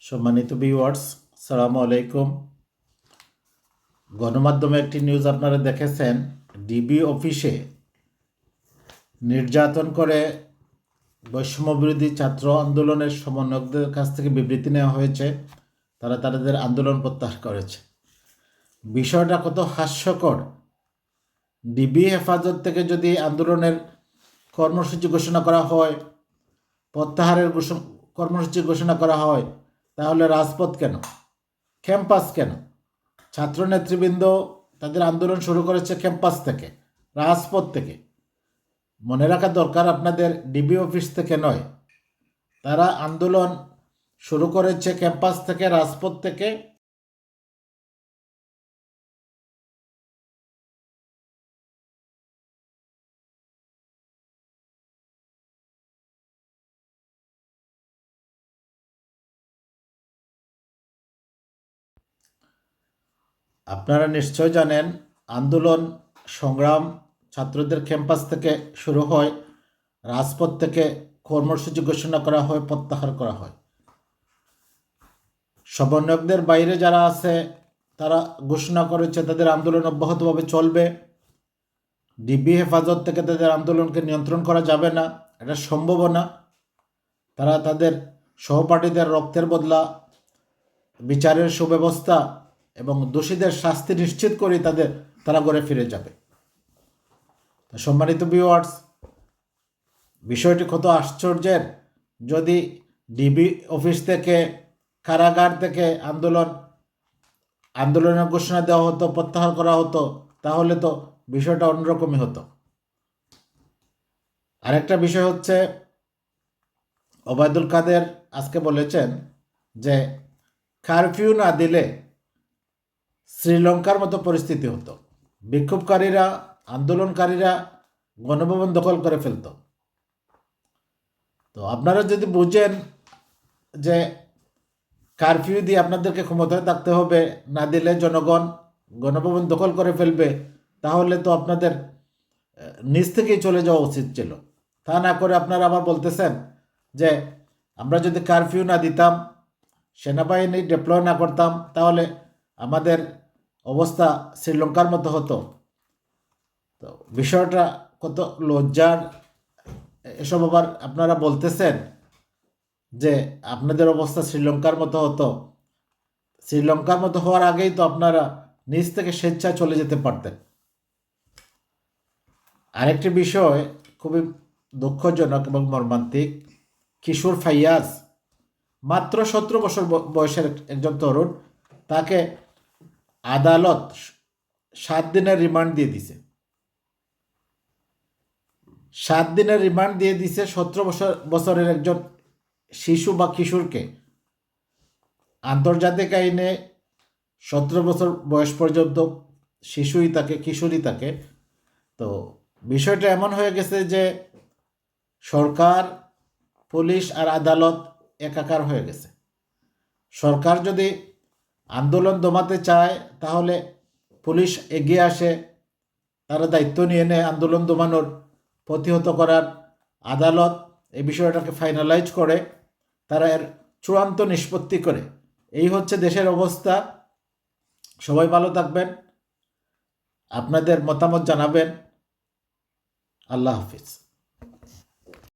সম্মানিত ভিউয়ার্স, আসসালামু আলাইকুম। গণমাধ্যমে একটি নিউজ আপনারা দেখেছেন, ডিবি অফিসে নির্যাতন করে বৈষম্যবিরোধী ছাত্র আন্দোলনের সমন্বয়কদের কাছ থেকে বিবৃতি নেওয়া হয়েছে। তারা তাদের আন্দোলন প্রত্যাহার করেছে। বিষয়টা কত হাস্যকর! ডিবি হেফাজত থেকে যদি আন্দোলনের কর্মসূচি ঘোষণা করা হয়, প্রত্যাহারের কর্মসূচি ঘোষণা করা হয়, তাহলে রাজপথ কেন, ক্যাম্পাস কেন? ছাত্র নেতৃবৃন্দ তাদের আন্দোলন শুরু করেছে ক্যাম্পাস থেকে, রাজপথ থেকে। মনে রাখা দরকার, আপনাদের ডিবি অফিস থেকে নয়। তারা আন্দোলন শুরু করেছে ক্যাম্পাস থেকে, রাজপথ থেকে। আপনারা নিশ্চয় জানেন, আন্দোলন সংগ্রাম ছাত্রদের ক্যাম্পাস থেকে শুরু হয়, রাজপথ থেকে কর্মসূচি ঘোষণা করা হয়, প্রত্যাহার করা হয়। সমন্বয়কদের বাইরে যারা আছে তারা ঘোষণা করেছে তাদের আন্দোলন অব্যাহতভাবে চলবে। ডিবি হেফাজত থেকে তাদের আন্দোলনকে নিয়ন্ত্রণ করা যাবে না, এটা সম্ভব না। তারা তাদের সহপাঠীদের রক্তের বদলা বিচারের সুব্যবস্থা এবং দোষীদের শাস্তি নিশ্চিত করে তারা ঘরে ফিরে যাবে। সম্মানিত ভিউয়ার্স, বিষয়টি কত আশ্চর্যের! যদি ডিবি অফিস থেকে, কারাগার থেকে আন্দোলনের ঘোষণা দেওয়া হতো, প্রত্যাহার করা হতো, তাহলে তো বিষয়টা অন্যরকমই হতো। আরেকটা বিষয় হচ্ছে, ওবায়দুল কাদের আজকে বলেছেন যে কারফিউ না দিলে শ্রীলঙ্কার মতো পরিস্থিতি হতো, বিক্ষোভকারীরা, আন্দোলনকারীরা গণভবন দখল করে ফেলত। তো আপনারা যদি বুঝেন যে কারফিউ দিয়ে আপনাদেরকে ক্ষমতায় থাকতে হবে, না দিলে জনগণ গণভবন দখল করে ফেলবে, তাহলে তো আপনাদের নিজ থেকেই চলে যাওয়া উচিত ছিল। তা না করে আপনারা আবার বলতেছেন যে আমরা যদি কারফিউ না দিতাম, সেনাবাহিনী ডিপ্লয় না করতাম, তাহলে আমাদের অবস্থা শ্রীলঙ্কার মতো হতো। তো বিষয়টা কত লজ্জার! এসব আবার আপনারা বলতেছেন যে আপনাদের অবস্থা শ্রীলঙ্কার মতো হতো। শ্রীলঙ্কার মতো হওয়ার আগেই তো আপনারা নিজ থেকে স্বেচ্ছায় চলে যেতে পারতেন। আরেকটি বিষয় খুবই দুঃখজনক এবং মর্মান্তিক। কিশোর ফাইয়াজ, মাত্র 17 বছর বয়সের একজন তরুণ, তাকে আদালত 7 দিনের রিমান্ড দিয়ে দিছে। 7 দিনের রিমান্ড দিয়ে দিছে 17 বছরের একজন শিশু বা কিশোরকে। আন্তর্জাতিক আইনে 17 বছর বয়স পর্যন্ত শিশুই থাকে, কিশোরী থাকে। তো বিষয়টা এমন হয়ে গেছে যে সরকার, পুলিশ আর আদালত একাকার হয়ে গেছে। সরকার যদি আন্দোলন দমাতে চায়, তাহলে পুলিশ এগিয়ে আসে, তারা দায়িত্ব নিয়ে নেয় আন্দোলন দমানোর, প্রতিহত করার। আদালত এই বিষয়টাকে ফাইনালাইজ করে, তারা এর চূড়ান্ত নিষ্পত্তি করে। এই হচ্ছে দেশের অবস্থা। সবাই ভালো থাকবেন, আপনাদের মতামত জানাবেন। আল্লাহ হাফিজ।